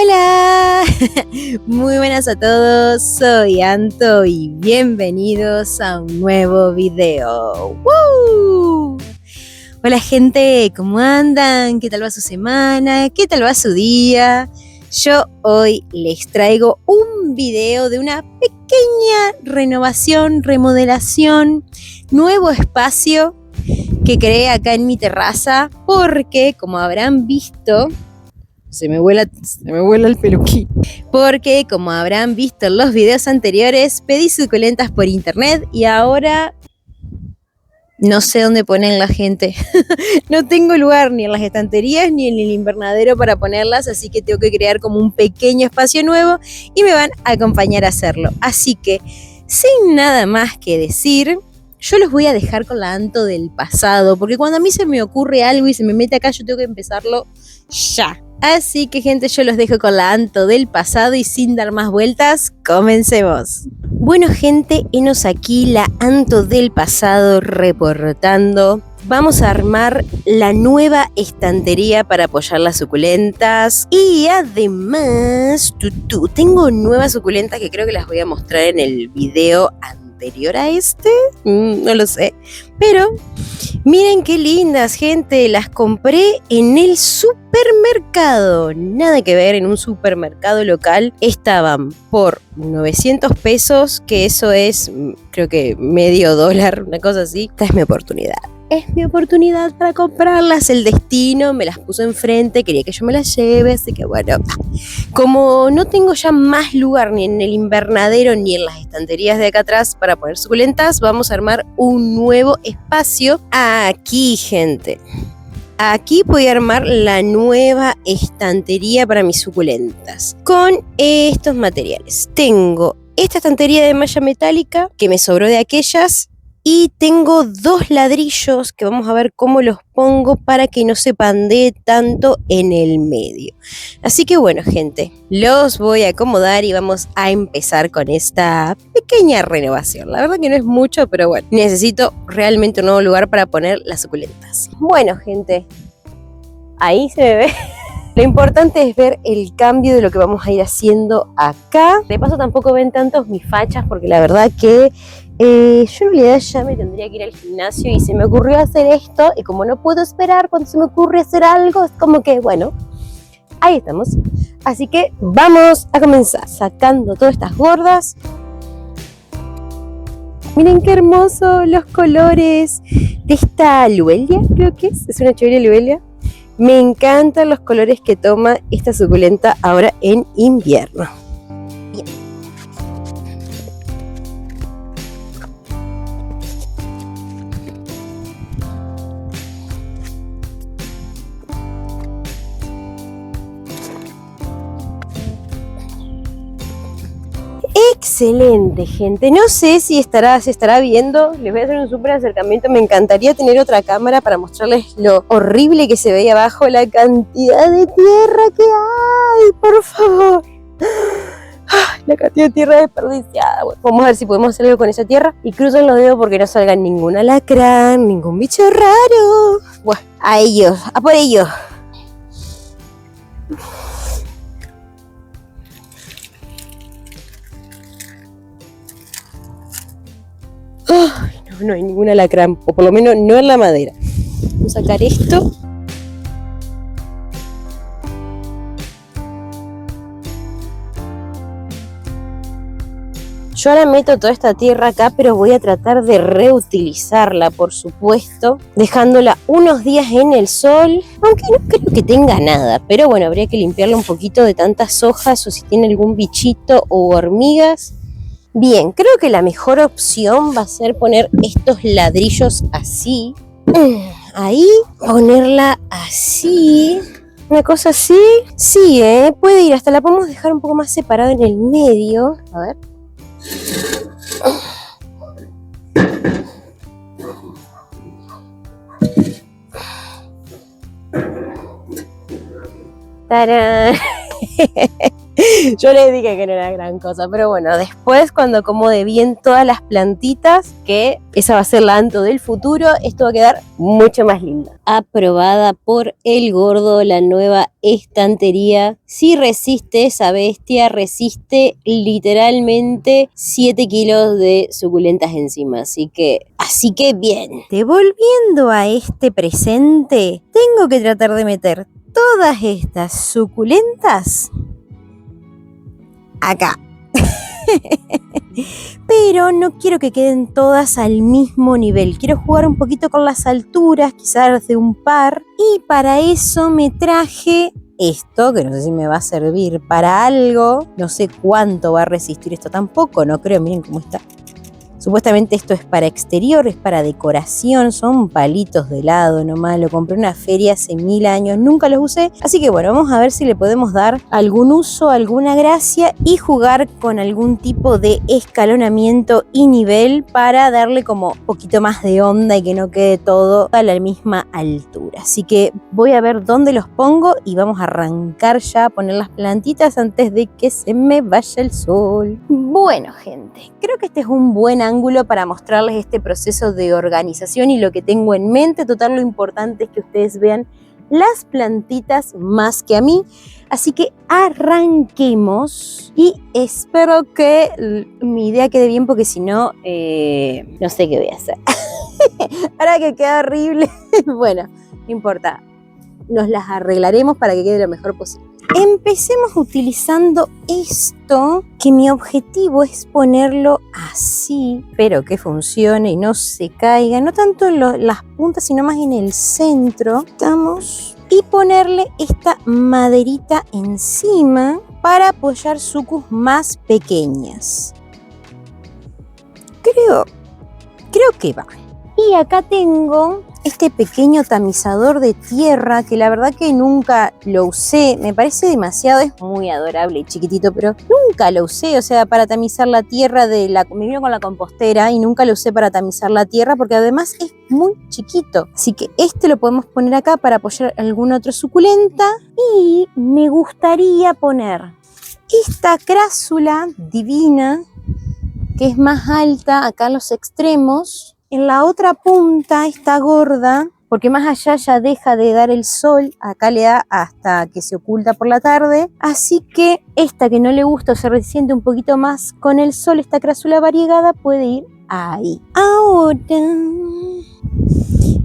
Hola, muy buenas a todos, soy Anto y bienvenidos a un nuevo video. ¡Woo! Hola gente, ¿cómo andan? ¿Qué tal va su semana? ¿Qué tal va su día? Yo hoy les traigo un video de una pequeña renovación, remodelación, nuevo espacio que creé acá en mi terraza porque, como habrán visto, se me vuela el peluquín. Porque, como habrán visto en los videos anteriores, pedí suculentas por internet y ahora no sé dónde ponen la gente. No tengo lugar ni en las estanterías ni en el invernadero para ponerlas, así que tengo que crear como un pequeño espacio nuevo y me van a acompañar a hacerlo. Así que, sin nada más que decir, yo los voy a dejar con la Anto del pasado, porque cuando a mí se me ocurre algo y se me mete acá, yo tengo que empezarlo ya. Así que gente, yo los dejo con la Anto del pasado y sin dar más vueltas, comencemos. Bueno gente, henos aquí la Anto del pasado reportando. Vamos a armar la nueva estantería para apoyar las suculentas. Y además, tengo nuevas suculentas que creo que las voy a mostrar en el video anterior a este. No lo sé. Pero miren qué lindas, gente. Las compré en el supermercado. Nada que ver, en un supermercado local. Estaban por 900 pesos, que eso es, creo que medio dólar, una cosa así. Esta es mi oportunidad. Es mi oportunidad para comprarlas. El destino me las puso enfrente, quería que yo me las lleve, así que bueno. Como no tengo ya más lugar ni en el invernadero ni en las estanterías de acá atrás para poner suculentas, vamos a armar un nuevo espacio aquí, gente. Aquí voy a armar la nueva estantería para mis suculentas con estos materiales. Tengo esta estantería de malla metálica que me sobró de aquellas y tengo 2 ladrillos que vamos a ver cómo los pongo para que no se pandee tanto en el medio. Así que bueno, gente, los voy a acomodar y vamos a empezar con esta pequeña renovación. La verdad que no es mucho, pero bueno, necesito realmente un nuevo lugar para poner las suculentas. Bueno, gente, ahí se me ve. Lo importante es ver el cambio de lo que vamos a ir haciendo acá. De paso tampoco ven tantos mis fachas porque la verdad que yo en realidad ya me tendría que ir al gimnasio y se me ocurrió hacer esto y como no puedo esperar cuando se me ocurre hacer algo, es como que bueno, ahí estamos. Así que vamos a comenzar sacando todas estas gordas. Miren qué hermoso los colores de esta Loelia, creo que es una chévere Loelia. Me encantan los colores que toma esta suculenta ahora en invierno. Bien. Excelente, gente. No sé si se estará viendo. Les voy a hacer un súper acercamiento. Me encantaría tener otra cámara para mostrarles lo horrible que se veía abajo, la cantidad de tierra que hay. Por favor. La cantidad de tierra desperdiciada. Bueno, vamos a ver si podemos hacer algo con esa tierra. Y crucen los dedos porque no salga ningún alacrán, ningún bicho raro. Bueno, a ellos, a por ellos. No hay ningún alacrán, o por lo menos no en la madera. Vamos a sacar esto. Yo ahora meto toda esta tierra acá, pero voy a tratar de reutilizarla, por supuesto, dejándola unos días en el sol, aunque no creo que tenga nada, pero bueno, habría que limpiarla un poquito de tantas hojas o si tiene algún bichito o hormigas. Bien, creo que la mejor opción va a ser poner estos ladrillos así. Ahí, ponerla así. Una cosa así. Sí, puede ir. Hasta la podemos dejar un poco más separada en el medio. A ver. ¡Tarán! Yo les dije que no era gran cosa, pero bueno, después cuando acomode bien todas las plantitas, que esa va a ser la Anto del futuro, esto va a quedar mucho más lindo. Aprobada por el gordo, la nueva estantería. Si resiste esa bestia, resiste literalmente 7 kilos de suculentas encima, así que bien. Devolviendo a este presente, tengo que tratar de meter todas estas suculentas acá. Pero no quiero que queden todas al mismo nivel. Quiero jugar un poquito con las alturas, quizás de un par. Y para eso me traje esto, que no sé si me va a servir para algo. No sé cuánto va a resistir esto tampoco, no creo. Miren cómo está. Supuestamente esto es para exterior, es para decoración, son palitos de helado nomás, lo compré en una feria hace 1000 años, nunca los usé, así que bueno, vamos a ver si le podemos dar algún uso, alguna gracia y jugar con algún tipo de escalonamiento y nivel para darle como un poquito más de onda y que no quede todo a la misma altura. Así que voy a ver dónde los pongo y vamos a arrancar ya a poner las plantitas antes de que se me vaya el sol. Bueno, gente, creo que este es un buen ángulo para mostrarles este proceso de organización y lo que tengo en mente. Total, lo importante es que ustedes vean las plantitas más que a mí. Así que arranquemos y espero que mi idea quede bien porque si no, no sé qué voy a hacer. Ahora que queda horrible, bueno, no importa, nos las arreglaremos para que quede lo mejor posible. Empecemos utilizando esto, que mi objetivo es ponerlo así, pero que funcione y no se caiga, no tanto en las puntas, sino más en el centro. Estamos. Y ponerle esta maderita encima para apoyar sucus más pequeñas. Creo que va. Y acá tengo este pequeño tamizador de tierra que la verdad que nunca lo usé, me parece demasiado, es muy adorable y chiquitito, pero nunca lo usé, o sea, para tamizar la tierra me vino con la compostera y nunca lo usé para tamizar la tierra porque además es muy chiquito. Así que este lo podemos poner acá para apoyar alguna otra suculenta y me gustaría poner esta crásula divina que es más alta acá en los extremos. En la otra punta está gorda, porque más allá ya deja de dar el sol, acá le da hasta que se oculta por la tarde, así que esta que no le gusta o se resiente un poquito más con el sol, esta crásula variegada puede ir ahí. Ahora,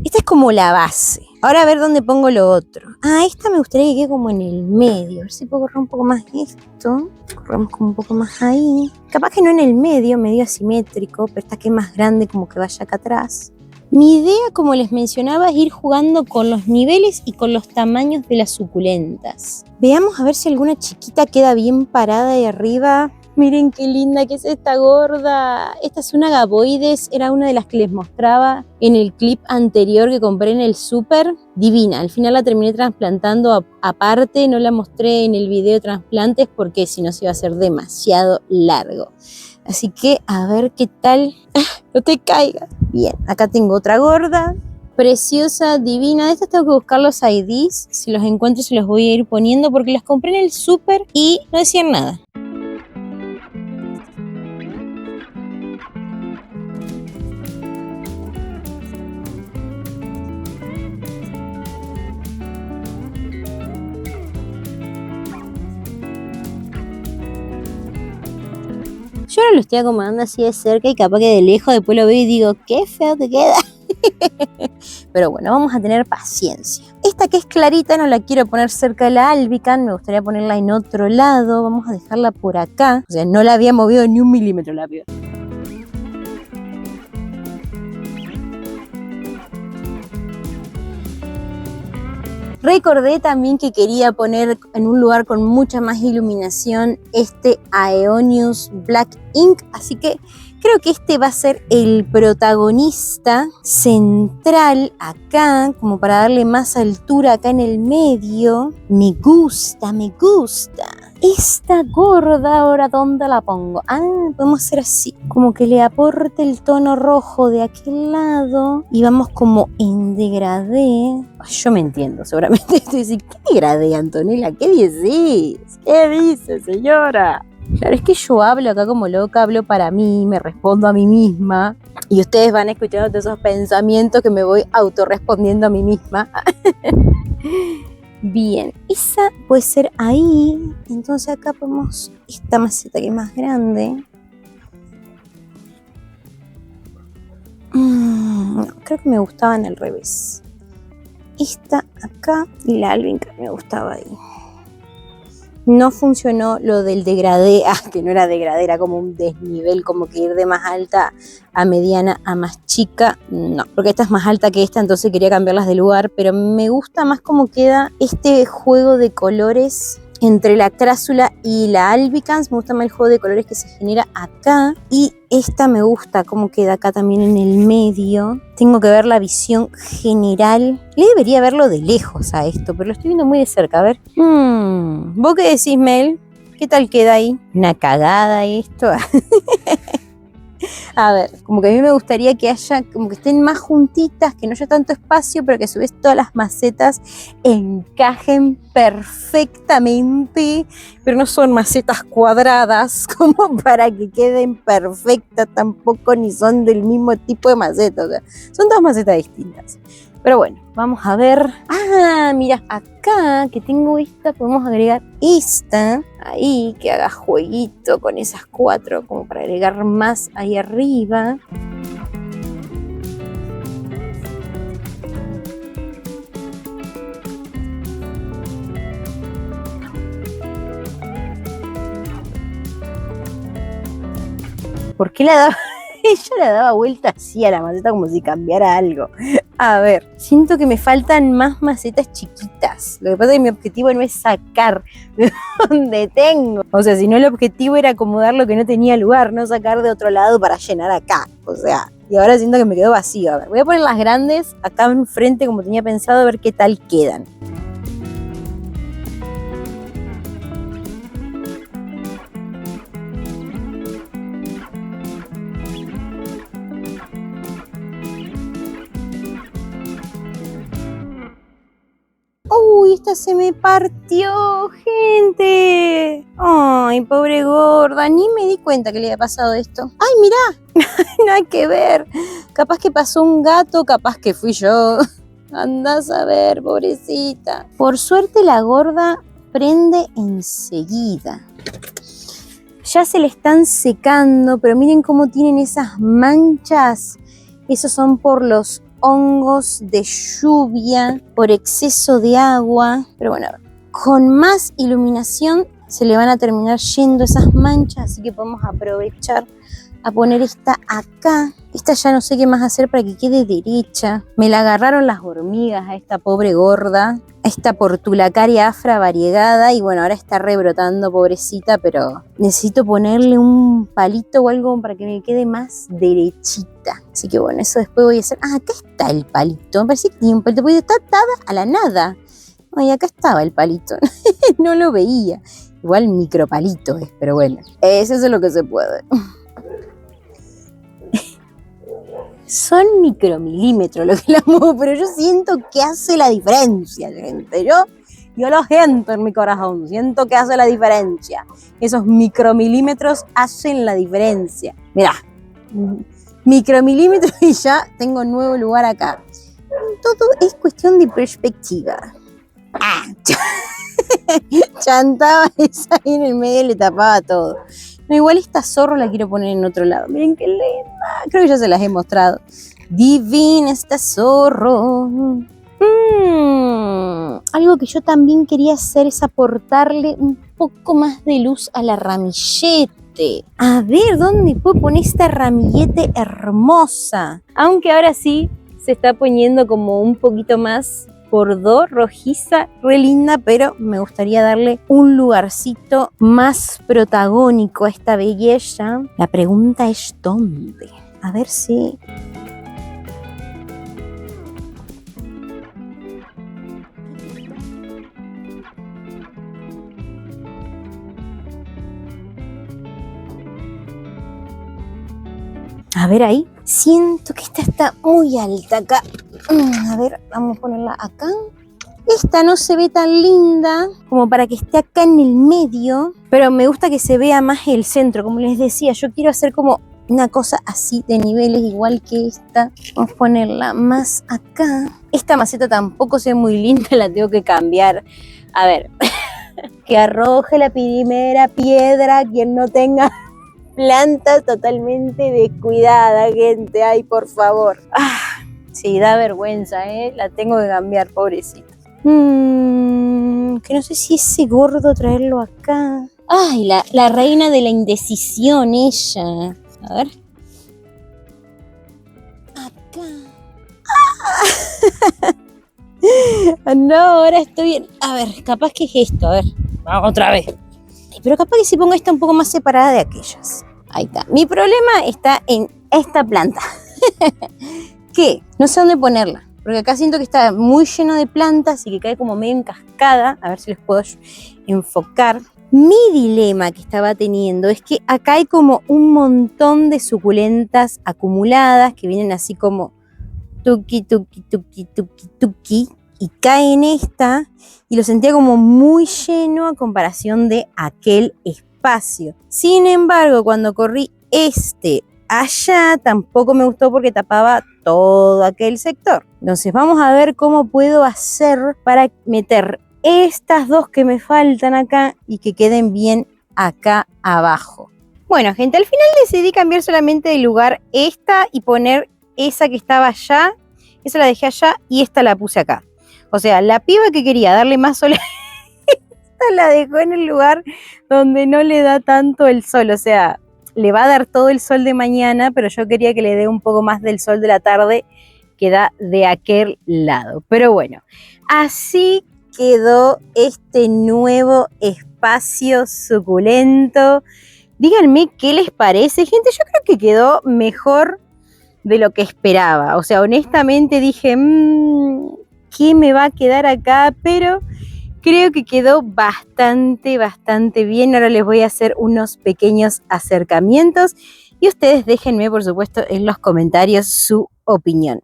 esta es como la base. Ahora a ver dónde pongo lo otro. Esta me gustaría que quede como en el medio. A ver si puedo correr un poco más esto. Corremos como un poco más ahí. Capaz que no en el medio asimétrico, pero esta que es más grande como que vaya acá atrás. Mi idea, como les mencionaba, es ir jugando con los niveles y con los tamaños de las suculentas. Veamos a ver si alguna chiquita queda bien parada ahí arriba. Miren qué linda que es esta gorda. Esta es una Gaboides, era una de las que les mostraba en el clip anterior que compré en el súper. Divina, al final la terminé trasplantando aparte, no la mostré en el video de trasplantes porque si no se iba a hacer demasiado largo. Así que a ver qué tal. No te caigas. Bien, acá tengo otra gorda. Preciosa, divina. De estas tengo que buscar los IDs. Si los encuentro se los voy a ir poniendo porque las compré en el súper y no decían nada. Yo ahora lo estoy acomodando así de cerca y capaz que de lejos después lo veo y digo, qué feo te queda. Pero bueno, vamos a tener paciencia. Esta que es clarita no la quiero poner cerca de la Albican, me gustaría ponerla en otro lado. Vamos a dejarla por acá. O sea, no la había movido ni un milímetro la piba. Recordé también que quería poner en un lugar con mucha más iluminación este Aeonius Black Ink, así que creo que este va a ser el protagonista central acá, como para darle más altura acá en el medio. Me gusta, me gusta. esta gorda, ¿ahora dónde la pongo? Ah, podemos hacer así, como que le aporte el tono rojo de aquel lado y vamos como en degradé. Yo me entiendo, seguramente estoy diciendo, ¿qué degradé, Antonella? ¿Qué dices? ¿Qué dice, señora? Claro, es que yo hablo acá como loca, hablo para mí, me respondo a mí misma y ustedes van escuchando todos esos pensamientos que me voy autorrespondiendo a mí misma. Bien, esa puede ser ahí. Entonces acá ponemos esta maceta que es más grande. No, creo que me gustaban al revés. Esta acá y la albinca me gustaba ahí. No funcionó lo del degradé, que no era degradé, era como un desnivel, como que ir de más alta a mediana a más chica. No, porque esta es más alta que esta, entonces quería cambiarlas de lugar, pero me gusta más cómo queda este juego de colores entre la crásula y la albicans. Me gusta más el juego de colores que se genera acá, y esta me gusta cómo queda acá también en el medio. Tengo que ver la visión general. Le debería verlo de lejos a esto, pero lo estoy viendo muy de cerca. A ver. ¿Vos qué decís, Mel? ¿Qué tal queda ahí? Una cagada esto. A ver, como que a mí me gustaría que haya, como que estén más juntitas, que no haya tanto espacio, pero que a su vez todas las macetas encajen perfectamente, pero no son macetas cuadradas como para que queden perfectas tampoco, ni son del mismo tipo de maceta, o sea, son dos macetas distintas. Pero bueno, vamos a ver. Ah, mira, acá que tengo esta, podemos agregar esta ahí, que haga jueguito con esas cuatro, como para agregar más ahí arriba. ¿Por qué la daba? Ella la daba vuelta así a la maceta como si cambiara algo. A ver, siento que me faltan más macetas chiquitas. Lo que pasa es que mi objetivo no es sacar de donde tengo. O sea, si no, el objetivo era acomodar lo que no tenía lugar, no sacar de otro lado para llenar acá. O sea, y ahora siento que me quedó vacío. A ver, voy a poner las grandes acá enfrente como tenía pensado, a ver qué tal quedan. ¡Uy, esta se me partió, gente! ¡Ay, pobre gorda! Ni me di cuenta que le había pasado esto. ¡Ay, mirá! Nada que ver. Capaz que pasó un gato, capaz que fui yo. Andás a ver, pobrecita. Por suerte la gorda prende enseguida. Ya se le están secando, pero miren cómo tienen esas manchas. Esos son por los hongos de lluvia, por exceso de agua. Pero bueno, con más iluminación se le van a terminar yendo esas manchas, así que podemos aprovechar a poner esta acá. Esta ya no sé qué más hacer para que quede derecha. Me la agarraron las hormigas a esta pobre gorda, a esta Portulacaria afra variegada, y bueno, ahora está rebrotando, pobrecita, pero necesito ponerle un palito o algo para que me quede más derechita. Así que bueno, eso después voy a hacer. Ah, acá está el palito. Me parece que tiene un palito, porque está atada a la nada. Ay, acá estaba el palito. No lo veía. Igual micropalito es, pero bueno, eso es lo que se puede. Son micromilímetros lo que la muevo, pero yo siento que hace la diferencia, gente. Yo lo siento en mi corazón, siento que hace la diferencia. Esos micromilímetros hacen la diferencia. Mirá, micromilímetros y ya tengo un nuevo lugar acá. Todo es cuestión de perspectiva. Chantaba esa ahí en el medio y le tapaba todo. No, igual esta zorro la quiero poner en otro lado. Miren qué linda. Creo que ya se las he mostrado. Divina esta zorro. Algo que yo también quería hacer es aportarle un poco más de luz a la ramillete. A ver, ¿dónde puedo poner esta ramillete hermosa? Aunque ahora sí se está poniendo como un poquito más bordó, rojiza, re linda, pero me gustaría darle un lugarcito más protagónico a esta belleza. La pregunta es ¿dónde? A ver si... A ver ahí. Siento que esta está muy alta acá. A ver, vamos a ponerla acá. Esta no se ve tan linda como para que esté acá en el medio, pero me gusta que se vea más el centro. Como les decía, yo quiero hacer como una cosa así de niveles igual que esta. Vamos a ponerla más acá. Esta maceta tampoco se ve muy linda, la tengo que cambiar. A ver, que arroje la primera piedra quien no tenga planta totalmente descuidada, gente. Ay, por favor. Sí, da vergüenza, la tengo que cambiar, pobrecita. Que no sé si ese gordo traerlo acá. Ay, la reina de la indecisión, ella. A ver. Acá. No, ahora estoy bien. A ver, capaz que es esto, a ver. Vamos otra vez. Pero capaz que si pongo esta un poco más separada de aquellas. Ahí está. Mi problema está en esta planta. ¿Qué? No sé dónde ponerla. Porque acá siento que está muy lleno de plantas y que cae como medio en cascada. A ver si les puedo enfocar. Mi dilema que estaba teniendo es que acá hay como un montón de suculentas acumuladas que vienen así como tuki, tuki, tuki, tuki, tuki. Y cae en esta y lo sentía como muy lleno a comparación de aquel espacio. Sin embargo, cuando corrí allá, tampoco me gustó porque tapaba todo aquel sector. Entonces vamos a ver cómo puedo hacer para meter estas dos que me faltan acá y que queden bien acá abajo. Bueno, gente, al final decidí cambiar solamente de lugar esta y poner esa que estaba allá. Esa la dejé allá y esta la puse acá. O sea, la piba que quería darle más sol, esta la dejó en el lugar donde no le da tanto el sol. O sea, le va a dar todo el sol de mañana, pero yo quería que le dé un poco más del sol de la tarde que da de aquel lado. Pero bueno, así quedó este nuevo espacio suculento. Díganme qué les parece, gente. Yo creo que quedó mejor de lo que esperaba. O sea, honestamente dije, ¿qué me va a quedar acá? Pero creo que quedó bastante bien. Ahora les voy a hacer unos pequeños acercamientos y ustedes déjenme, por supuesto, en los comentarios su opinión.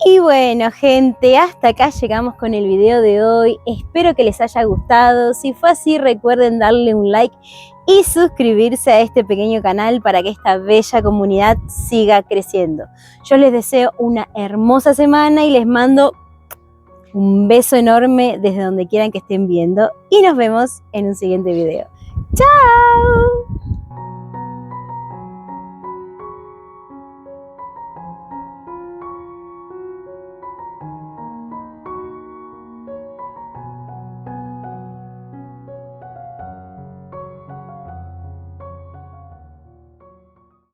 Y bueno, gente, hasta acá llegamos con el video de hoy. Espero que les haya gustado. Si fue así, recuerden darle un like y suscribirse a este pequeño canal para que esta bella comunidad siga creciendo. Yo les deseo una hermosa semana y les mando un beso enorme desde donde quieran que estén viendo. Y nos vemos en un siguiente video. ¡Chao!